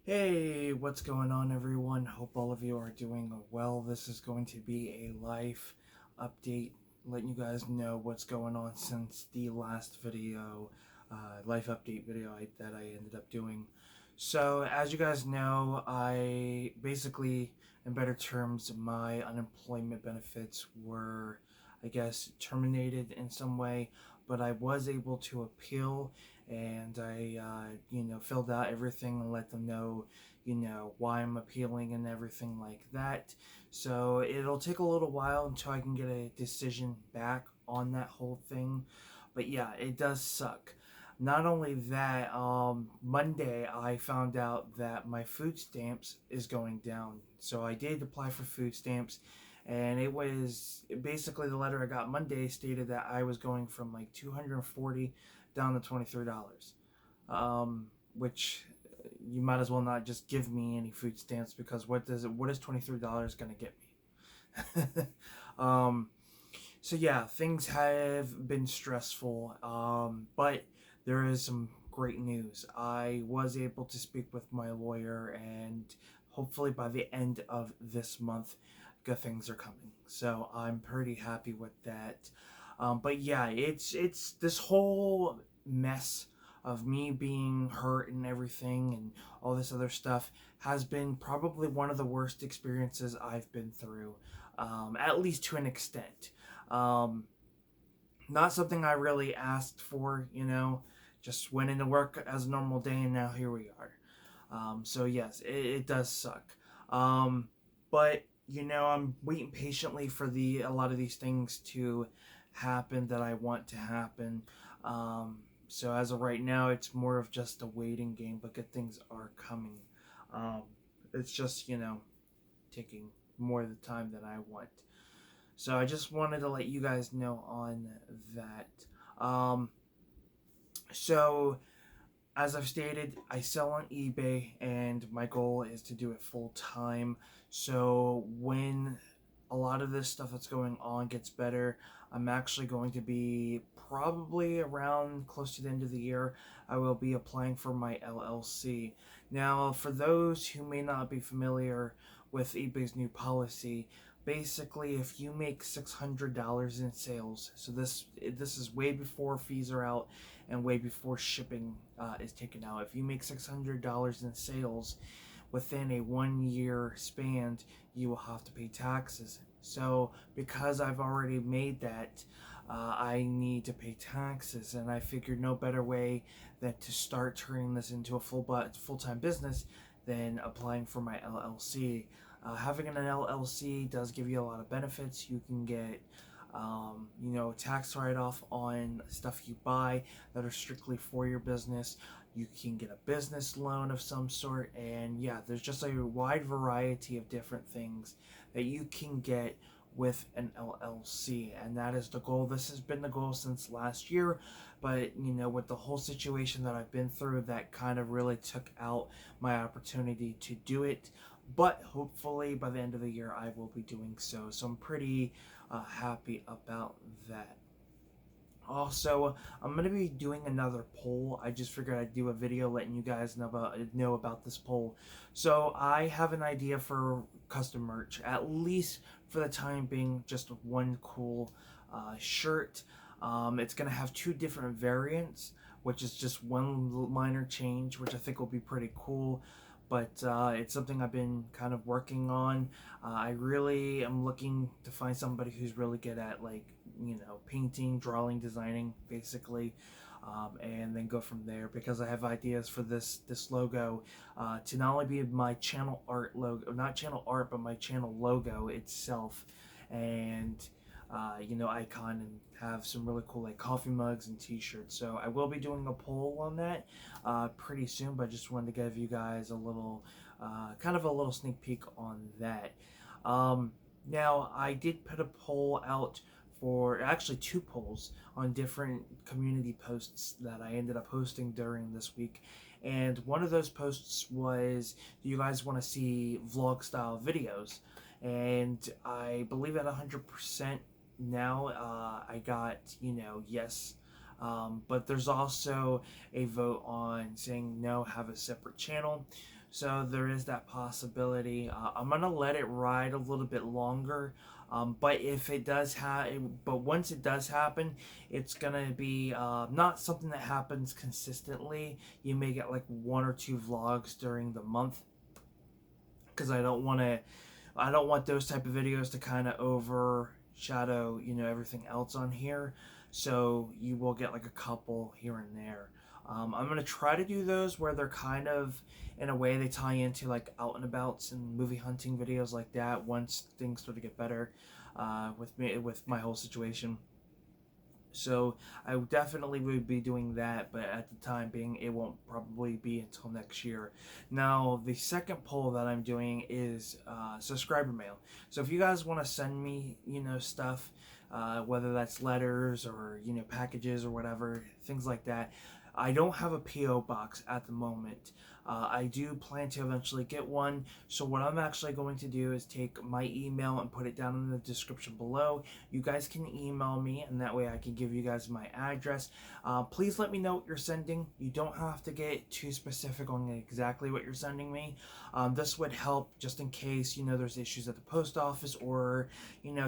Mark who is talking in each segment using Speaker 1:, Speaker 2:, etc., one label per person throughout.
Speaker 1: Hey, what's going on, everyone? Hope all of you are doing well. This is going to be a life update, letting you guys know what's going on since the last video, life update video that I ended up doing. So, as you guys know, I basically, in better terms, my unemployment benefits were, I guess, terminated in some way, but I was able to appeal, and I, filled out everything and let them know, why I'm appealing and everything like that. So it'll take a little while until I can get a decision back on that whole thing. But yeah, it does suck. Not only that, Monday I found out that my food stamps is going down. So I did apply for food stamps, and it was basically the letter I got Monday stated that I was going from like 240 down to $23, which you might as well not just give me any food stamps, because what is $23 gonna get me? um, so yeah, things have been stressful, but there is some great news. I was able to speak with my lawyer, and hopefully by the end of this month, good things are coming. So I'm pretty happy with that. But yeah, it's this whole mess of me being hurt and everything and all this other stuff has been probably one of the worst experiences I've been through, at least to an extent. Um, Not something I really asked for, just went into work as a normal day, and now here we are. So yes, it does suck. Um, but I'm waiting patiently for a lot of these things to happen that I want to happen. So as of right now, it's more of just a waiting game, but good things are coming. Um, it's just taking more of the time than I want. So I just wanted to let you guys know on that. Um, so as I've stated, I sell on eBay, and my goal is to do it full time. So when a lot of this stuff that's going on gets better, I'm actually going to be probably around close to the end of the year. I will be applying for my LLC. Now, for those who may not be familiar with eBay's new policy, basically if you make $600 in sales, so this is way before fees are out and way before shipping is taken out. If you make $600 in sales within a 1 year span, you will have to pay taxes. So because I've already made that, I need to pay taxes, and I figured no better way than to start turning this into a full-time business than applying for my LLC. Having an LLC does give you a lot of benefits. You can get tax write-off on stuff you buy that are strictly for your business. You can get a business loan of some sort, and yeah, there's just a wide variety of different things that you can get with an LLC, and that is the goal. This has been the goal since last year, but with the whole situation that I've been through, that kind of really took out my opportunity to do it. But hopefully by the end of the year, I will be doing so. So I'm pretty happy about that. Also, I'm gonna be doing another poll. I just figured I'd do a video letting you guys know about this poll. So I have an idea for custom merch, at least for the time being, just one cool shirt. It's gonna have two different variants, which is just one minor change, which I think will be pretty cool. But it's something I've been kind of working on. I really am looking to find somebody who's really good at, like, painting, drawing, designing, basically, and then go from there, because I have ideas for this logo to not only be my channel art logo, not channel art, but my channel logo itself, and icon, and have some really cool like coffee mugs and t-shirts. So I will be doing a poll on that pretty soon, but I just wanted to give you guys a little kind of a little sneak peek on that. Now I did put a poll out, for actually two polls on different community posts that I ended up posting during this week. And one of those posts was, do you guys want to see vlog style videos? And I believe at 100% now, I got, yes. But there's also a vote on saying no, have a separate channel. so there is that possibility. I'm gonna let it ride a little bit longer, but if it does but once it does happen, it's gonna be not something that happens consistently. You may get like 1 or 2 vlogs during the month, because I don't want those type of videos to kind of overshadow, everything else on here. So you will get like a couple here and there. I'm gonna try to do those where they're kind of, in a way, they tie into like out and abouts and movie hunting videos like that. Once things start to get better, with my whole situation. So I definitely would be doing that, but at the time being, it won't probably be until next year. Now, the second poll that I'm doing is subscriber mail. So if you guys want to send me, stuff, whether that's letters or, packages or whatever, things like that, I don't have a P.O. box at the moment. I do plan to eventually get one. So what I'm actually going to do is take my email and put it down in the description below. You guys can email me, and that way I can give you guys my address. Please let me know what you're sending. You don't have to get too specific on exactly what you're sending me. This would help just in case, there's issues at the post office, or,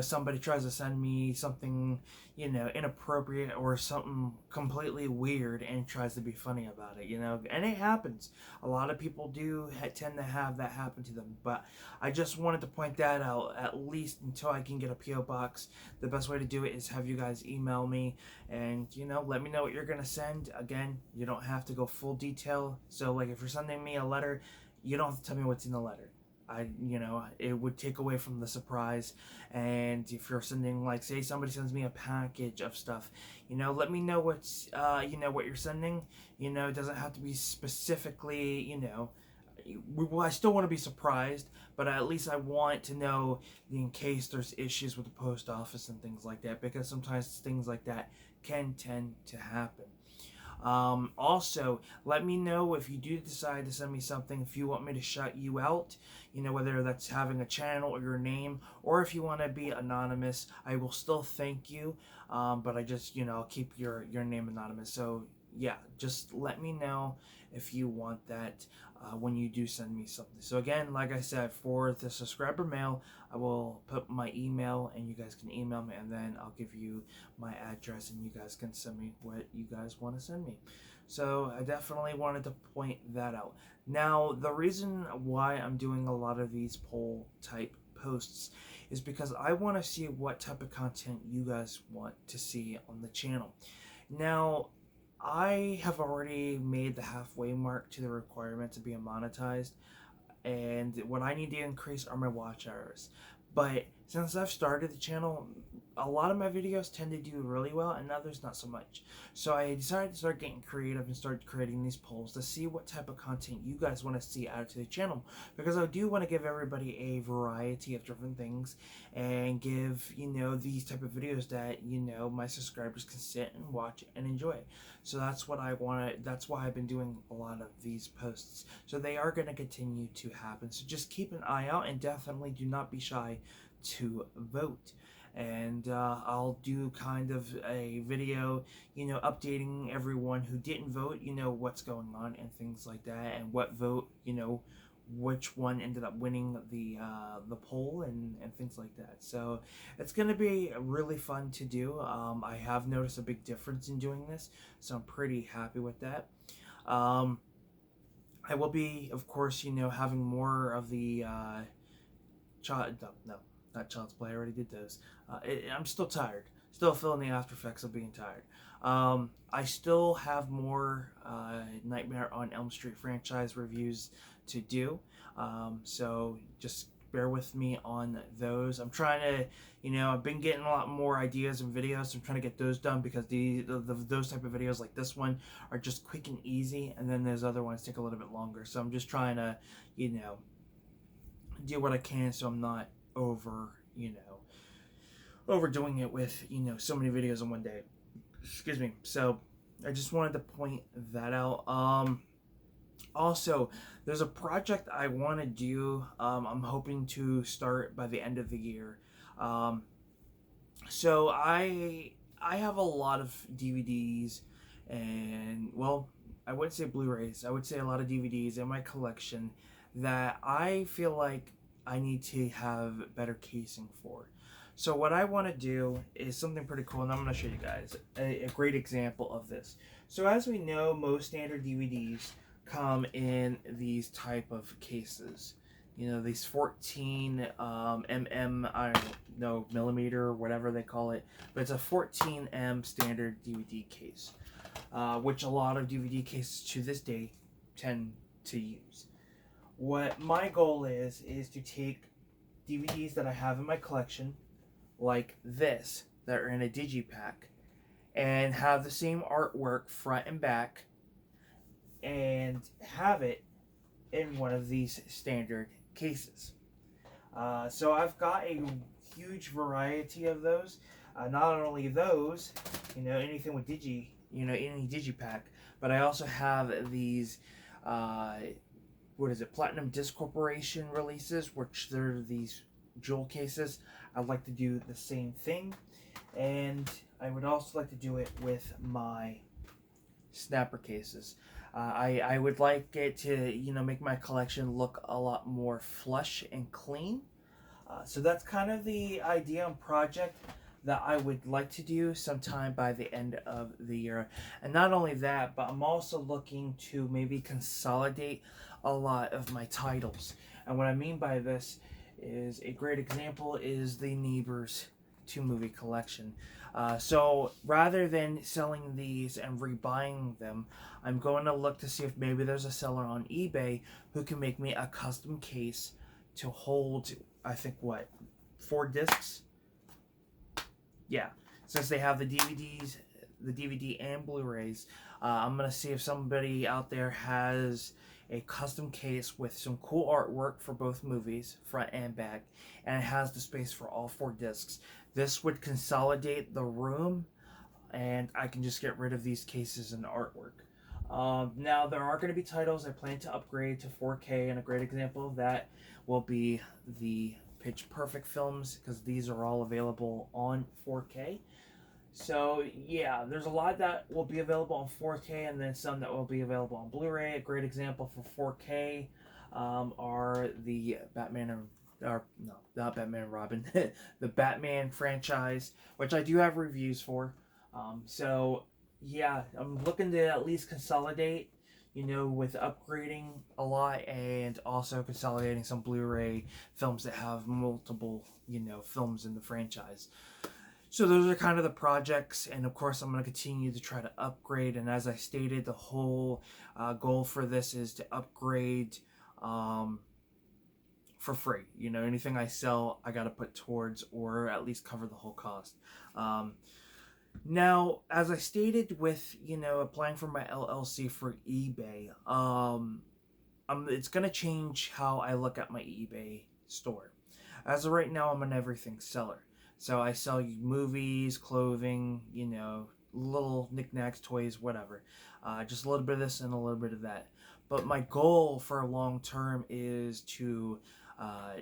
Speaker 1: somebody tries to send me something, inappropriate or something completely weird and tries to be funny about it, and it happens. A lot of people do tend to have that happen to them, but I just wanted to point that out, at least until I can get a P.O. box. The best way to do it is have you guys email me and, let me know what you're going to send. Again, you don't have to go full detail. So, like, if you're sending me a letter, you don't have to tell me what's in the letter. It would take away from the surprise. And if you're sending, like, say somebody sends me a package of stuff, let me know what's, what you're sending. It doesn't have to be specifically, I still want to be surprised, but at least I want to know in case there's issues with the post office and things like that, because sometimes things like that can tend to happen. Also, let me know if you do decide to send me something, if you want me to shout you out, whether that's having a channel or your name, or if you want to be anonymous, I will still thank you, but I just, I'll keep your name anonymous. So yeah, just let me know if you want that when you do send me something. So again, like I said, for the subscriber mail, I will put my email, and you guys can email me, and then I'll give you my address, and you guys can send me what you guys want to send me. So I definitely wanted to point that out. Now, the reason why I'm doing a lot of these poll type posts is because I want to see what type of content you guys want to see on the channel. Now, I have already made the halfway mark to the requirement to be monetized, and what I need to increase are my watch hours. But since I've started the channel, a lot of my videos tend to do really well, and others not so much. So I decided to start getting creative and start creating these polls to see what type of content you guys want to see added to the channel, because I do want to give everybody a variety of different things and give, these type of videos that, my subscribers can sit and watch and enjoy. So that's what I want. That's why I've been doing a lot of these posts. So they are going to continue to happen. So just keep an eye out, and definitely do not be shy to vote. And I'll do kind of a video, updating everyone who didn't vote, what's going on and things like that, and what vote, which one ended up winning the poll and things like that. So it's going to be really fun to do. I have noticed a big difference in doing this, so I'm pretty happy with that. I will be, of course, having more of the not Child's Play. I already did those. I'm still tired. Still feeling the after effects of being tired. I still have more Nightmare on Elm Street franchise reviews to do. So just bear with me on those. I'm trying to, I've been getting a lot more ideas and videos. So I'm trying to get those done, because those type of videos like this one are just quick and easy, and then those other ones take a little bit longer. So I'm just trying to, do what I can, so I'm not overdoing it with, so many videos in one day. Excuse me. So I just wanted to point that out. Also, there's a project I want to do. I'm hoping to start by the end of the year. So I have a lot of DVDs, and, well, I wouldn't say Blu-rays, I would say a lot of DVDs in my collection that I feel like I need to have better casing for. So what I want to do is something pretty cool, and I'm going to show you guys a great example of this. So as we know, most standard DVDs come in these type of cases. You know, these 14 I don't know, millimeter or whatever they call it, but it's a 14 standard DVD case, which a lot of DVD cases to this day tend to use. What my goal is to take DVDs that I have in my collection, like this, that are in a digipack, and have the same artwork front and back, and have it in one of these standard cases. So I've got a huge variety of those. Not only those, you know, anything with any digipack, but I also have these, what is it, Platinum Disc Corporation releases, which they're these jewel cases. I'd like to do the same thing, and I would also like to do it with my snapper cases. I would like it to, you know, make my collection look a lot more flush and clean. So that's kind of the idea and project that I would like to do sometime by the end of the year. And not only that, but I'm also looking to maybe consolidate a lot of my titles. And what I mean by this is, a great example is the Neighbors 2 movie collection. So rather than selling these and rebuying them, I'm going to look to see if maybe there's a seller on eBay who can make me a custom case to hold, I think, what, 4 discs? Yeah, since they have the DVDs, the DVD and Blu-rays, I'm going to see if somebody out there has a custom case with some cool artwork for both movies, front and back, and it has the space for all 4 discs. This would consolidate the room, and I can just get rid of these cases and artwork. Now, there are going to be titles I plan to upgrade to 4K, and a great example of that will be the Pitch Perfect films, because these are all available on 4K. So yeah, there's a lot that will be available on 4K, and then some that will be available on Blu-ray. A great example for 4K are the not Batman and Robin, the Batman franchise, which I do have reviews for. So yeah, I'm looking to at least consolidate, you know, with upgrading a lot, and also consolidating some Blu-ray films that have multiple, you know, films in the franchise. So those are kind of the projects, and of course I'm going to continue to try to upgrade. And as I stated, the whole goal for this is to upgrade for free. You know, anything I sell, I got to put towards, or at least cover the whole cost. Now, as I stated with, you know, applying for my LLC for eBay, it's going to change how I look at my eBay store. As of right now, I'm an everything seller. So I sell movies, clothing, you know, little knickknacks, toys, whatever. Just a little bit of this and a little bit of that. But my goal for long term is to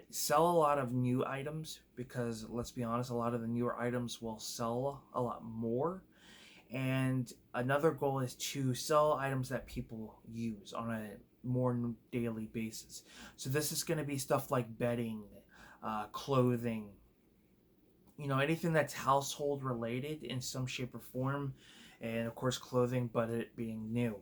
Speaker 1: sell a lot of new items, because let's be honest, a lot of the newer items will sell a lot more. And another goal is to sell items that people use on a more daily basis. So this is going to be stuff like bedding, clothing, you know, anything that's household related in some shape or form, and of course clothing, but it being new.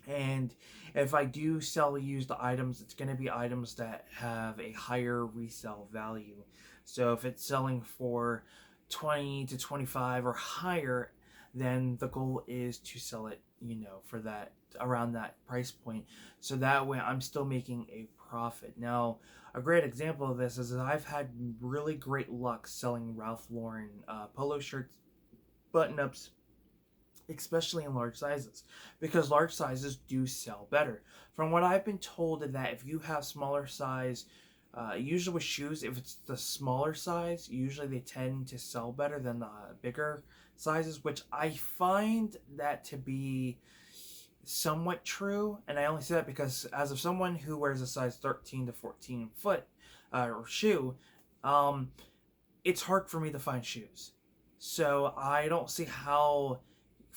Speaker 1: And if I do sell used items, it's going to be items that have a higher resale value. So if it's selling for 20 to 25 or higher, then the goal is to sell it, you know, for that, around that price point. So that way I'm still making a profit. Now, a great example of this is that I've had really great luck selling Ralph Lauren polo shirts, button-ups, especially in large sizes, because large sizes do sell better. From what I've been told, that if you have smaller size, usually with shoes, if it's the smaller size, usually they tend to sell better than the bigger sizes, which I find that to be somewhat true. And I only say that because, as of someone who wears a size 13 to 14 foot or shoe, it's hard for me to find shoes. So I don't see how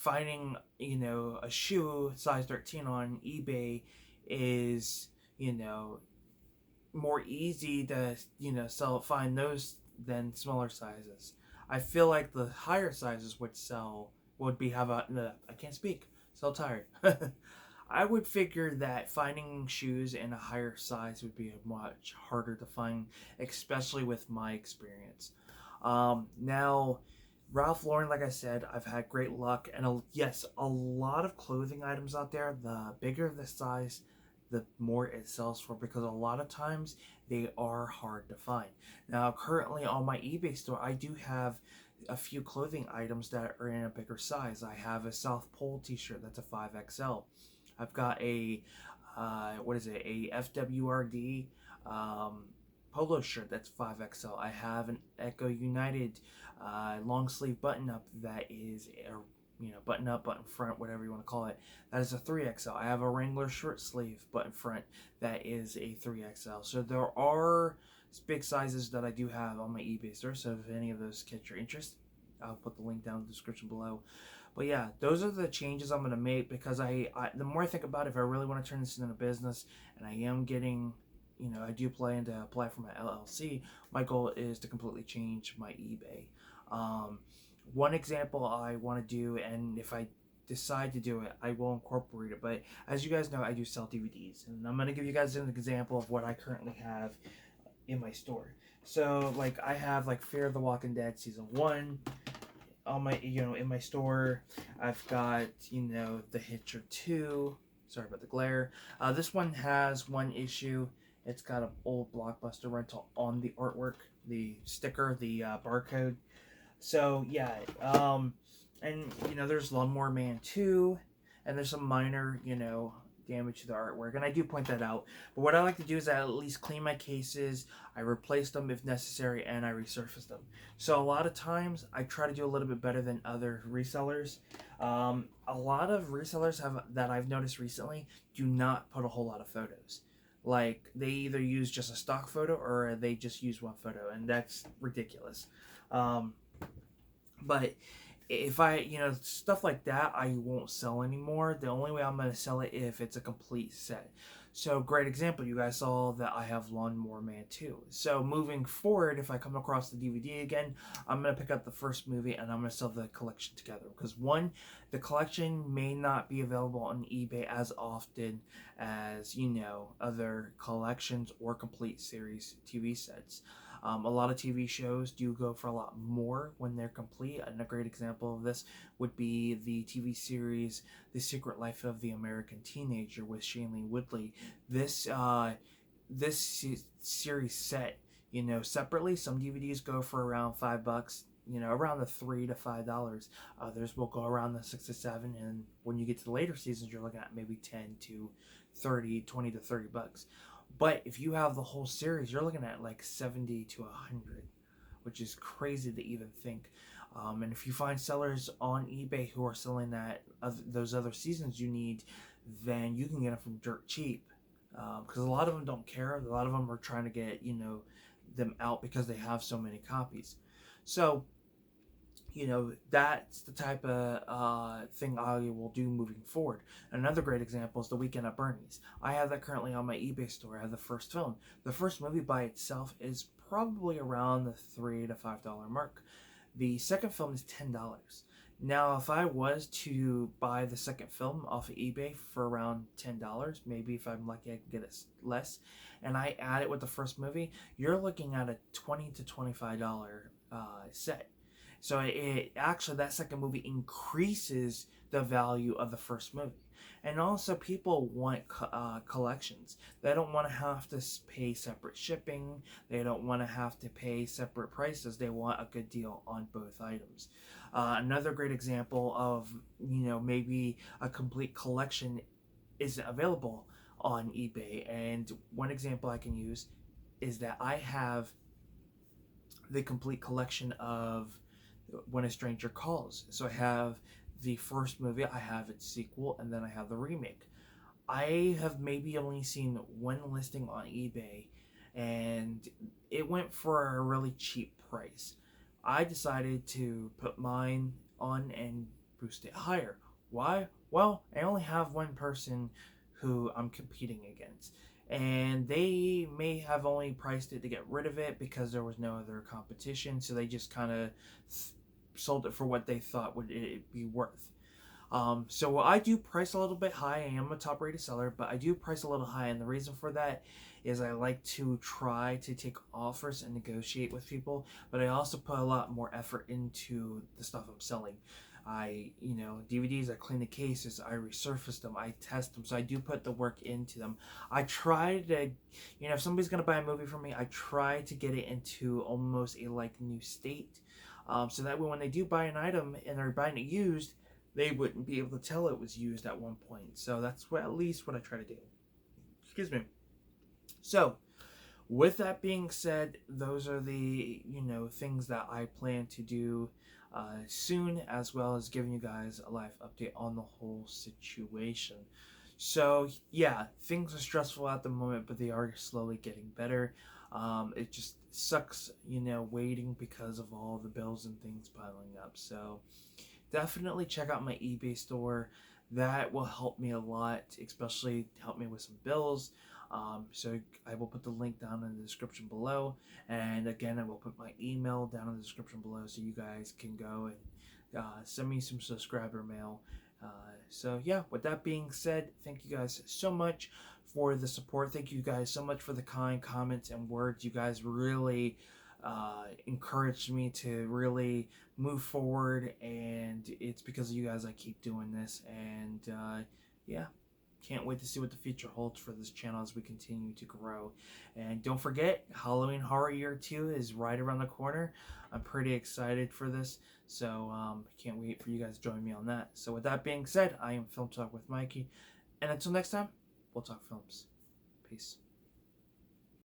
Speaker 1: finding, you know, a shoe size 13 on eBay is, you know, more easy to, you know, find those than smaller sizes. I feel like the higher sizes would be, how about, I can't speak, so tired. I would figure that finding shoes in a higher size would be much harder to find, especially with my experience. Now, Ralph Lauren, like I said, I've had great luck, and yes, a lot of clothing items out there, the bigger the size, the more it sells for, because a lot of times they are hard to find. Now, currently on my eBay store, I do have a few clothing items that are in a bigger size. I have a South Pole t-shirt that's a 5XL. I've got a a FWRD polo shirt that's 5XL. I have an Echo United long sleeve button up that is a, you know, button up, button front, whatever you want to call it. That is a 3XL. I have a Wrangler short sleeve button front that is a 3XL. So there are big sizes that I do have on my eBay store. So if any of those catch your interest, I'll put the link down in the description below. But yeah, those are the changes I'm going to make, because the more I think about it, if I really want to turn this into a business, and I am getting, you know, I do plan to apply for my LLC, my goal is to completely change my eBay. One example I want to do, and if I decide to do it, I will incorporate it. But as you guys know, I do sell DVDs, and I'm going to give you guys an example of what I currently have in my store. So, like, I have, like, Fear the Walking Dead Season 1 on my, you know, in my store. I've got, you know, The Hitcher 2. Sorry about the glare. This one has one issue. It's got an old Blockbuster rental on the artwork, the sticker, the barcode. So, yeah, and, you know, there's Lawnmower Man 2, and there's some minor, you know, damage to the artwork, and I do point that out. But what I like to do is I at least clean my cases, I replace them if necessary, and I resurface them. So a lot of times I try to do a little bit better than other resellers. A lot of resellers that I've noticed recently do not put a whole lot of photos. Like, they either use just a stock photo or they just use one photo, and that's ridiculous. But if I, you know, stuff like that, I won't sell anymore. The only way I'm going to sell it if it's a complete set. So, great example, you guys saw that I have Lawnmower Man 2. So, moving forward, if I come across the DVD again, I'm going to pick up the first movie and I'm going to sell the collection together. Because, one, the collection may not be available on eBay as often as, you know, other collections or complete series TV sets. A lot of TV shows do go for a lot more when they're complete, and a great example of this would be the TV series The Secret Life of the American Teenager with Shailene Woodley. This series set, you know, separately, some DVDs go for around $5, you know, around the $3 to $5. Others will go around the 6 to 7, and when you get to the later seasons, you're looking at maybe 10 to 30, 20 to $30. But if you have the whole series, you're looking at like 70 to 100, which is crazy to even think. And if you find sellers on eBay who are selling those other seasons you need, then you can get them from dirt cheap. Because a lot of them don't care. A lot of them are trying to get, you know, them out because they have so many copies. So, you know, that's the type of thing I will do moving forward. Another great example is The Weekend at Bernie's. I have that currently on my eBay store. I have the first film. The first movie by itself is probably around the $3 to $5 mark. The second film is $10. Now, if I was to buy the second film off of eBay for around $10, maybe if I'm lucky I can get it less, and I add it with the first movie, you're looking at a $20 to $25 set. So it actually, that second movie increases the value of the first movie. And also, people want collections. They don't want to have to pay separate shipping. They don't want to have to pay separate prices. They want a good deal on both items. Another great example of, you know, maybe a complete collection isn't available on eBay. And one example I can use is that I have the complete collection of When a Stranger Calls. So I have the first movie, I have its sequel, and then I have the remake. I have maybe only seen one listing on eBay, and it went for a really cheap price. I decided to put mine on and boost it higher. Why? Well, I only have one person who I'm competing against, and they may have only priced it to get rid of it because there was no other competition, so they just kind of sold it for what they thought would it be worth. So I do price a little bit high. I am a top rated seller, but I do price a little high, and the reason for that is I like to try to take offers and negotiate with people, but I also put a lot more effort into the stuff I'm selling. DVDs, I clean the cases, I resurface them, I test them, so I do put the work into them. I try to, if somebody's gonna buy a movie from me, I try to get it into almost a like new state, so that way when they do buy an item and they're buying it used, they wouldn't be able to tell it was used at one point. So that's at least what I try to do. Excuse me. So, with that being said, those are the things that I plan to do soon, as well as giving you guys a live update on the whole situation. So yeah, things are stressful at the moment, but they are slowly getting better. It just sucks, waiting because of all the bills and things piling up. So definitely check out my eBay store. That will help me a lot, especially help me with some bills. So I will put the link down in the description below, and again I will put my email down in the description below so you guys can go and send me some subscriber mail. So yeah, with that being said, thank you guys so much for the support. Thank you guys so much for the kind comments and words. You guys really encouraged me to really move forward, and it's because of you guys I keep doing this. And yeah, can't wait to see what the future holds for this channel as we continue to grow. And don't forget, Halloween Horror Year 2 is right around the corner. I'm pretty excited for this, so can't wait for you guys to join me on that. So with that being said, I am Film Talk with Mikey, and until next time, we'll talk films. Peace.